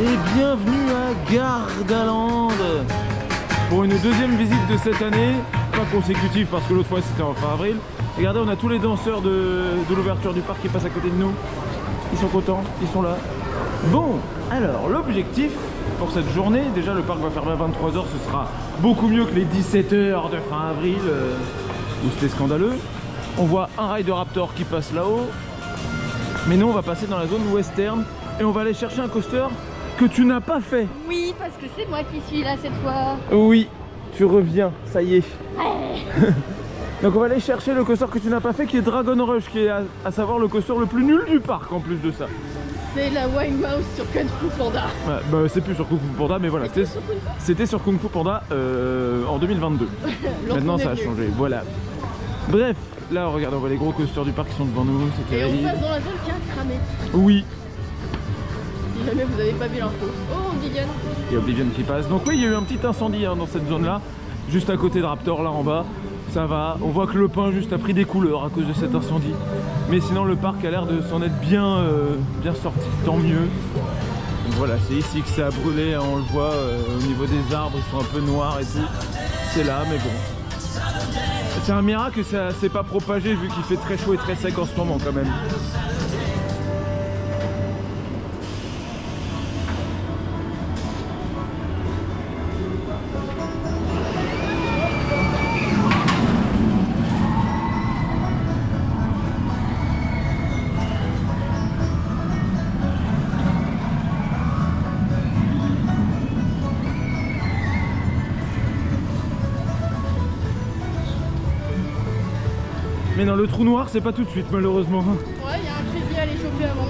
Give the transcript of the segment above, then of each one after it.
Et bienvenue à Gardaland pour une deuxième visite de cette année, pas consécutive parce que l'autre fois c'était en fin avril. Regardez, on a tous les danseurs de l'ouverture du parc qui passent à côté de nous. Ils sont contents, ils sont là. Bon, alors l'objectif pour cette journée, déjà le parc va fermer à 23 h, ce sera beaucoup mieux que les 17 h de fin avril où c'était scandaleux. On voit un Rider Raptor qui passe là-haut, mais nous on va passer dans la zone western et on va aller chercher un coaster que tu n'as pas fait. Oui, parce que c'est moi qui suis là cette fois. Oui, tu reviens, ça y est. Ouais. Donc on va aller chercher le coaster que tu n'as pas fait, qui est Dragon Rush, qui est à savoir le coaster le plus nul du parc en plus de ça. C'est la Wild Mouse sur Kung Fu Panda. Ouais, bah, c'est plus sur Kung Fu Panda, mais voilà, c'était sur Kung Fu Panda en 2022. Maintenant ça a changé, voilà. Bref, là regarde, on voit les gros coasters du parc qui sont devant nous, c'est Et terrible. on passe dans la zone qui a cramé. Oui, Si jamais vous n'avez pas vu l'info. Oh, Oblivion. il y a Oblivion qui passe. Donc oui, il y a eu un petit incendie dans cette zone-là, juste à côté de Raptor, là en bas. Ça va, on voit que le pain juste a pris des couleurs à cause de cet incendie. Mais sinon le parc a l'air de s'en être bien sorti, tant mieux. Donc voilà, c'est ici que ça a brûlé, hein, on le voit au niveau des arbres, ils sont un peu noirs et tout. C'est là, mais bon. C'est un miracle que ça s'est pas propagé vu qu'il fait très chaud et très sec en ce moment quand même. Mais non, le trou noir, c'est pas tout de suite, malheureusement. Ouais, il y a un crédit à aller choper avant.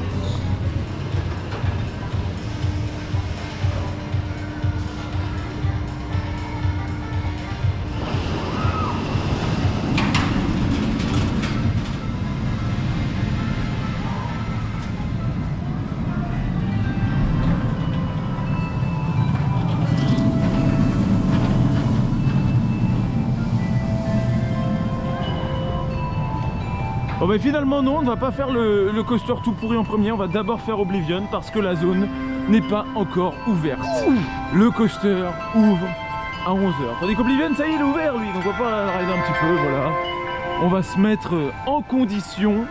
Bon bah finalement non, on ne va pas faire le coaster tout pourri en premier, on va d'abord faire Oblivion parce que la zone n'est pas encore ouverte. Le coaster ouvre à 11 h. Tandis qu'Oblivion, ça y est, il est ouvert lui, donc on va pas rider un petit peu, voilà. On va se mettre en condition.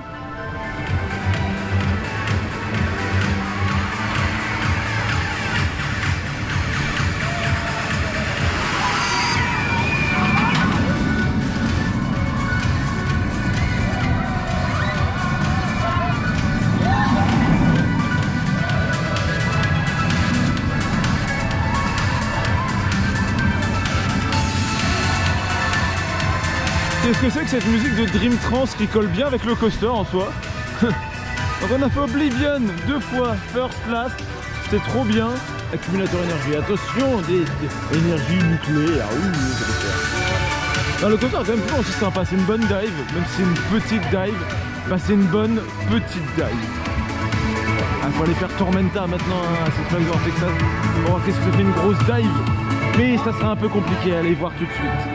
Qu'est-ce que c'est que cette musique de Dream Trance qui colle bien avec le coaster en soi? Donc on a fait Oblivion 2 fois, First Last, c'était trop bien. Accumulateur énergie, attention, des énergies nucléaires, ça fait peur. Non, le coaster est quand même toujours aussi sympa, c'est une bonne dive, même si c'est une petite dive, bah c'est une bonne petite dive. Il faut aller faire Tormenta maintenant à cette Flag Texas pour voir qu'est-ce que ça fait une grosse dive, mais ça sera un peu compliqué à aller voir tout de suite.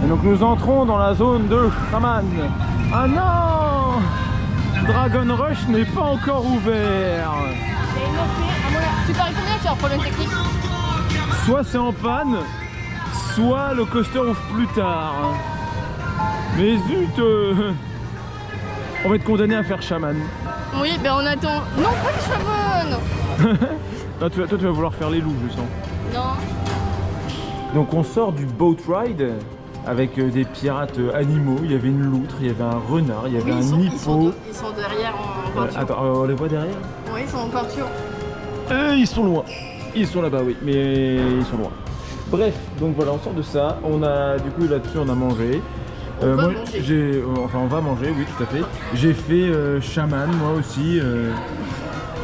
Donc nous entrons dans la zone de Shaman. Ah non, Dragon Rush n'est pas encore ouvert. Tu paries combien sur un problème technique? Soit c'est en panne, soit le coaster ouvre plus tard. Mais zut, on va être condamné à faire Shaman. Oui, ben on attend. Non, pas le Shaman. Toi tu vas vouloir faire les loups, je sens. Non. Donc on sort du boat ride avec des pirates animaux. Il y avait une loutre, il y avait un renard, il y avait un hippo. Ils sont derrière en peinture. Attends, on les voit derrière? Oui, ils sont en peinture. Ils sont loin. Ils sont là-bas, oui, mais ils sont loin. Bref, donc voilà, on sort de ça. On a, du coup, là-dessus, on a mangé. On va moi, manger. enfin, on va manger, oui, tout à fait. J'ai fait chaman, moi aussi.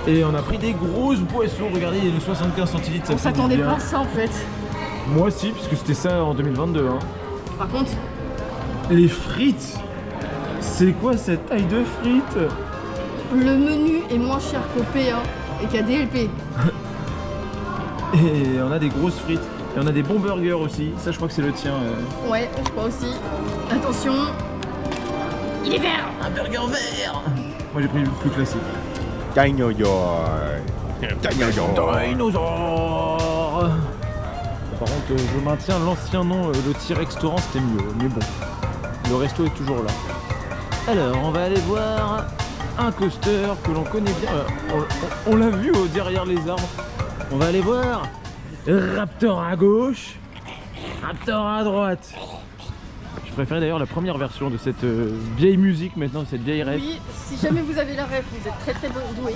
Et on a pris des grosses boissons. Regardez, il y a le 75 centilitres. Ça On fait du s'attendait bien. pas à ça en fait. Moi aussi, puisque c'était ça en 2022. Hein. Par contre, Les frites. C'est quoi cette taille de frites? le menu est moins cher qu'au PA et qu'à DLP. Et on a des grosses frites. Et on a des bons burgers aussi. Ça, je crois que c'est le tien. Ouais, je crois aussi. Attention, il est vert. Un burger vert. Moi, j'ai pris le plus classique. Dinosaure. Par contre, je maintiens l'ancien nom, le T-Restaurant, c'était mieux. Mais bon, le resto est toujours là. Alors, on va aller voir un coaster que l'on connaît bien. On l'a vu derrière les arbres. On va aller voir Raptor à gauche, Raptor à droite. Je préfère d'ailleurs la première version de cette vieille musique maintenant, de cette vieille rêve. Oui, si jamais vous avez la rêve, vous êtes très très doué.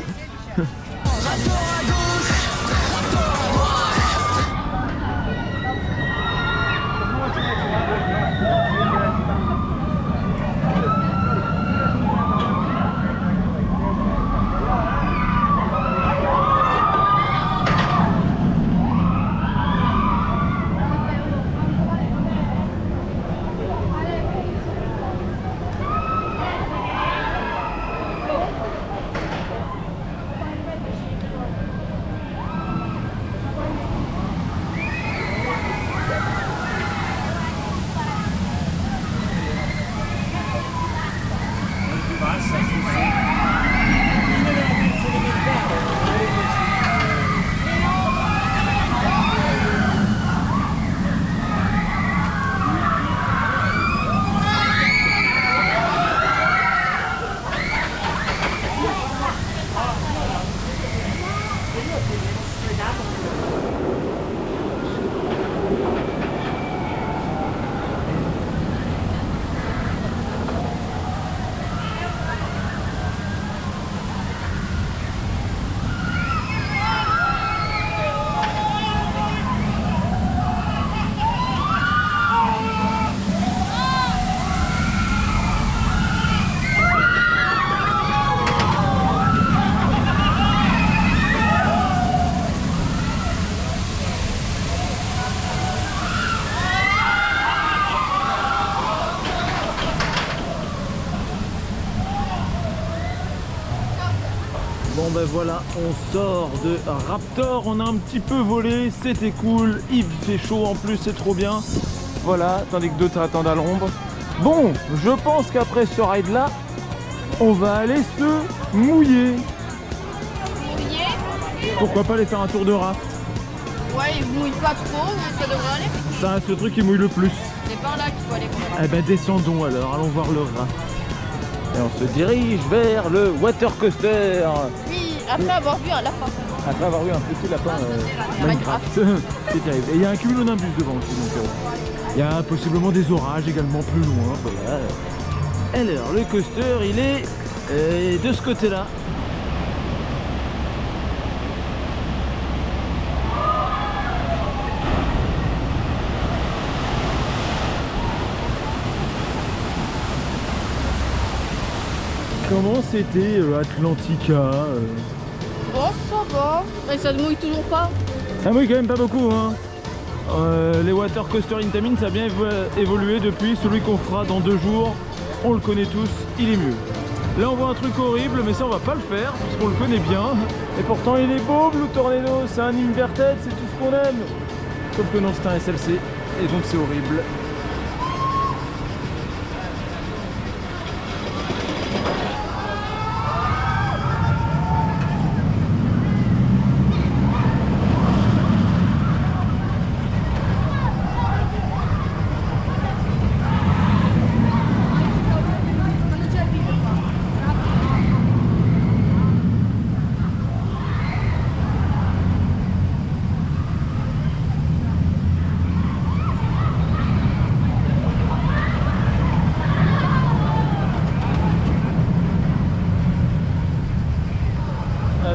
Bon ben voilà, on sort de Raptor, on a un petit peu volé, c'était cool, il fait chaud en plus, c'est trop bien. Voilà, tandis que d'autres attendent à l'ombre. Bon, je pense qu'après ce ride là, on va aller se mouiller. Pourquoi pas aller faire un tour de raft? Ouais, il mouille pas trop, mais ça devrait aller. Ça reste le truc qui mouille le plus. C'est par là qu'il faut aller. Eh ben descendons alors, allons voir le raft. Et on se dirige vers le water coaster. Oui, après avoir vu un lapin. Après avoir eu un petit lapin Minecraft. C'est terrible. Et il y a un cumulonimbus devant aussi. Donc, il y a possiblement des orages également plus loin. Voilà. Alors, le coaster, il est de ce côté-là. Comment c'était Atlantica Bon, ça va. Mais ça ne mouille toujours pas. Ça mouille quand même pas beaucoup, hein. Les water coaster Intamin, ça a bien évolué depuis. Celui qu'on fera dans 2 jours, on le connaît tous, il est mieux. Là on voit un truc horrible, mais ça on va pas le faire, puisqu'on le connaît bien. Et pourtant il est beau, Blue Tornado, c'est un inverted, c'est tout ce qu'on aime. Sauf que non, c'est un SLC, et donc c'est horrible.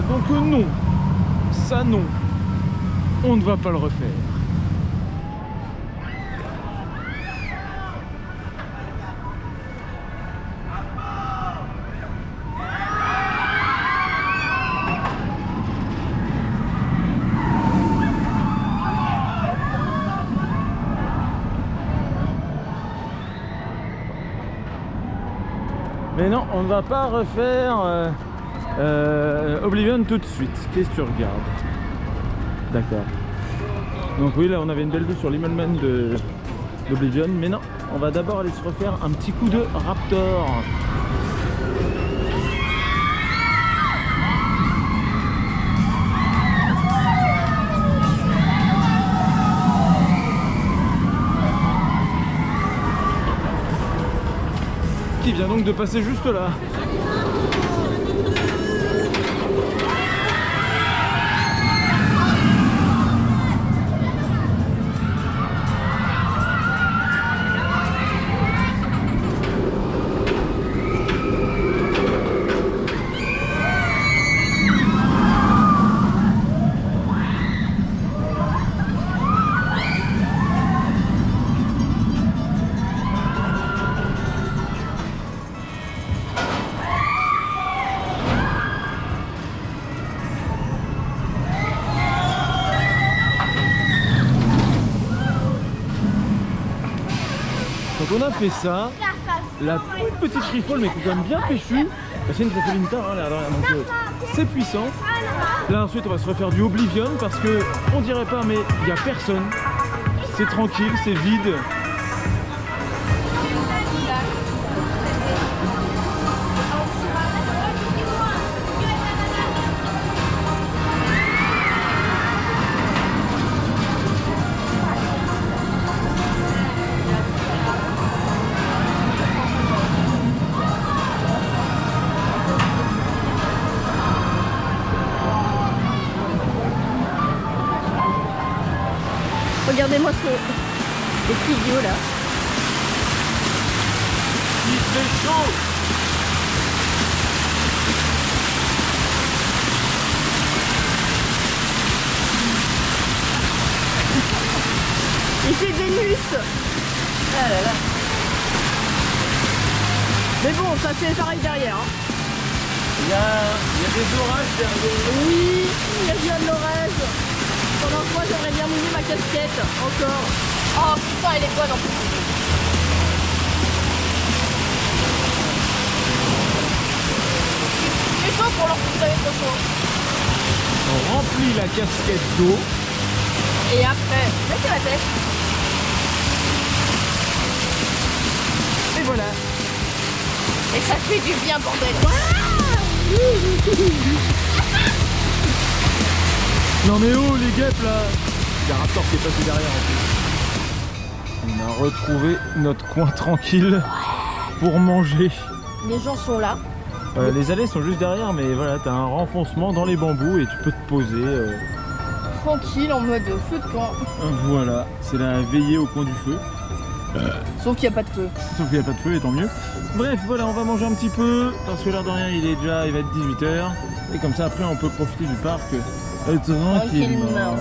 Donc non, ça non, on ne va pas le refaire. Mais non, on ne va pas refaire Oblivion tout de suite. Qu'est-ce que tu regardes? D'accord. Donc oui, là on avait une belle vue sur l'Immelman d'Oblivion, mais non, on va d'abord aller se refaire un petit coup de Raptor. Qui vient donc de passer juste là. Donc on a fait ça, la toute petite free-fall mais qui est quand même bien péchue. C'est une free-fall Inter, hein, là, donc c'est puissant. Là ensuite on va se refaire du Oblivion parce que on dirait pas mais il n'y a personne. C'est tranquille, c'est vide. Regardez-moi ce tuyau là. Il fait chaud. Il fait Vénus. Ah là là. Mais bon, ça fait pareil derrière. Hein. Il y a des orages derrière. Oui, il y a bien de l'orage. Pendant que moi j'aurais bien mouillé ma casquette, encore. Oh putain, elle est bonne en plus. C'est chaud pour leur vous avez trop chaud. On remplit la casquette d'eau. Et après, mettez la tête. Et voilà. Et ça fait du bien, bordel. Non mais oh les guêpes là. Il y a un Raptor qui est passé derrière en plus. On a retrouvé notre coin tranquille pour manger. Les gens sont là. Les allées sont juste derrière mais voilà, t'as un renfoncement dans les bambous et tu peux te poser. Tranquille en mode feu de camp. Voilà, c'est la veillée au coin du feu. Sauf qu'il n'y a pas de feu. Sauf qu'il n'y a pas de feu et tant mieux. Bref, voilà, on va manger un petit peu parce que l'heure de rien il va être 18h. Et comme ça après on peut profiter du parc tranquillement.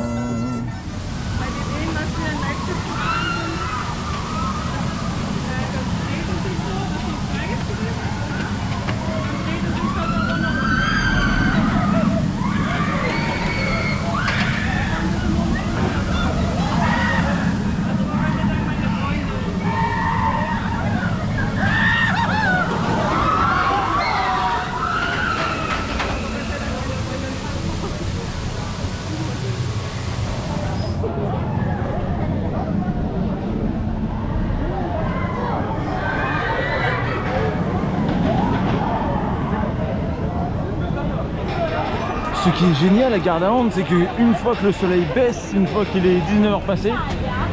Ce qui est génial à Gardaland, c'est qu'une fois que le soleil baisse, une fois qu'il est 19h passé,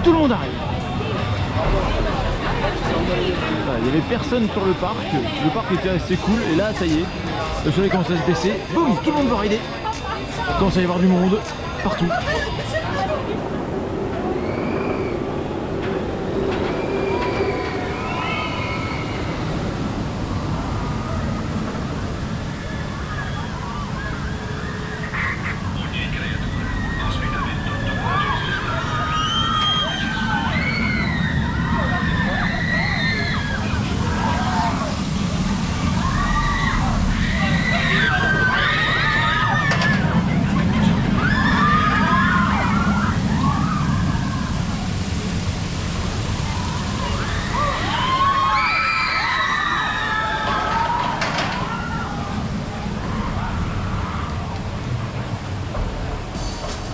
tout le monde arrive. Voilà, il n'y avait personne sur le parc était assez cool, et là ça y est, le soleil commence à se baisser, boum, tout le monde va rider. Il commence à y avoir du monde partout.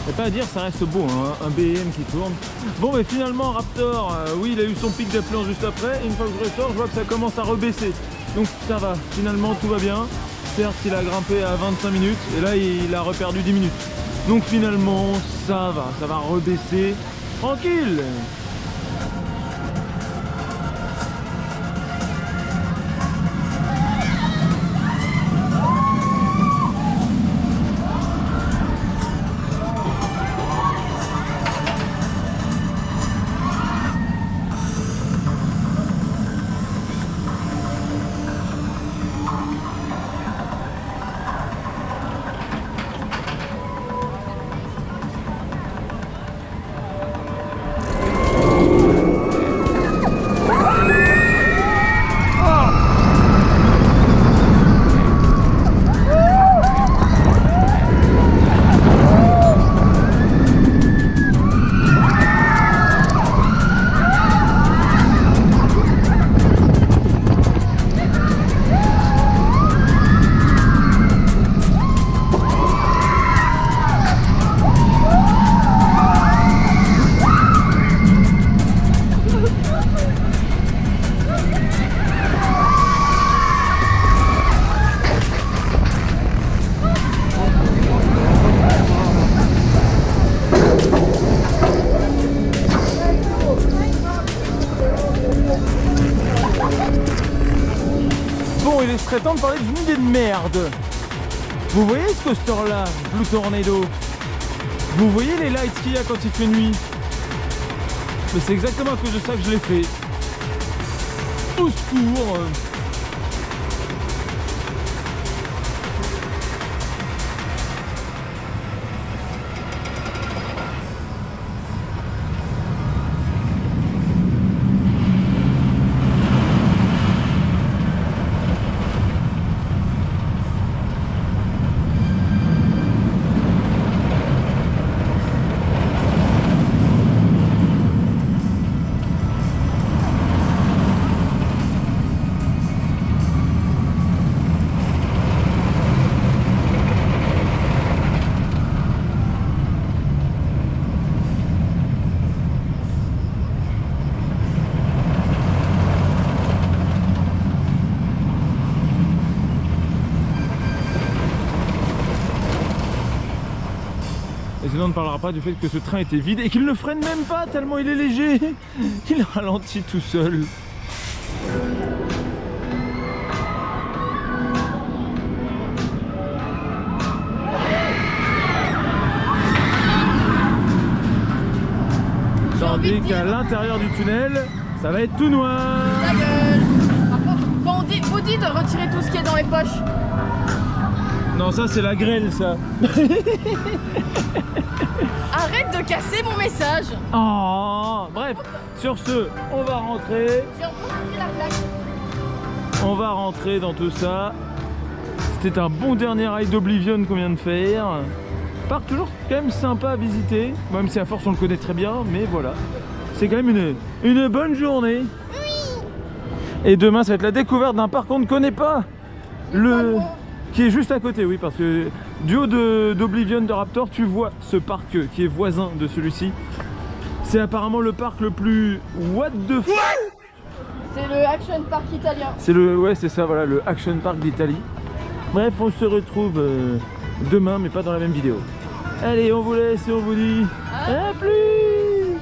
C'est pas à dire, ça reste beau, hein, un BM qui tourne. Bon, mais finalement, Raptor, oui, il a eu son pic d'affluence juste après. Et une fois que je ressors, je vois que ça commence à rebaisser. Donc ça va, finalement, tout va bien. Certes, il a grimpé à 25 minutes et là, il a reperdu 10 minutes. Donc finalement, ça va rebaisser. Tranquille. Bon, il serait temps de parler d'une idée de merde. Vous voyez ce coaster là, Blue Tornado? Vous voyez les lights qu'il y a quand il fait nuit? Mais c'est exactement à cause de ça que je l'ai fait. Au secours! Et sinon on ne parlera pas du fait que ce train était vide et qu'il ne freine même pas tellement il est léger. Il ralentit tout seul. Tandis qu'à l'intérieur du tunnel, ça va être tout noir. Ta gueule. Par contre, quand on vous dit de retirer tout ce qui est dans les poches. Non, ça c'est la grêle, ça. Arrête de casser mon message. Oh, bref, sur ce, on va rentrer. J'ai encore pris la place. On va rentrer dans tout ça. C'était un bon dernier ride d'Oblivion qu'on vient de faire. Parc toujours quand même sympa à visiter, même si à force on le connaît très bien, mais voilà. C'est quand même une bonne journée. Oui. Et demain ça va être la découverte d'un parc qu'on ne connaît pas. Qui est juste à côté, oui, parce que du haut d'Oblivion de Raptor, tu vois ce parc qui est voisin de celui-ci. C'est apparemment le parc le plus what the fuck. C'est le Action Park italien. C'est ouais, c'est ça, voilà, le Action Park d'Italie. Bref, on se retrouve demain, mais pas dans la même vidéo. Allez, on vous laisse et on vous dit à plus.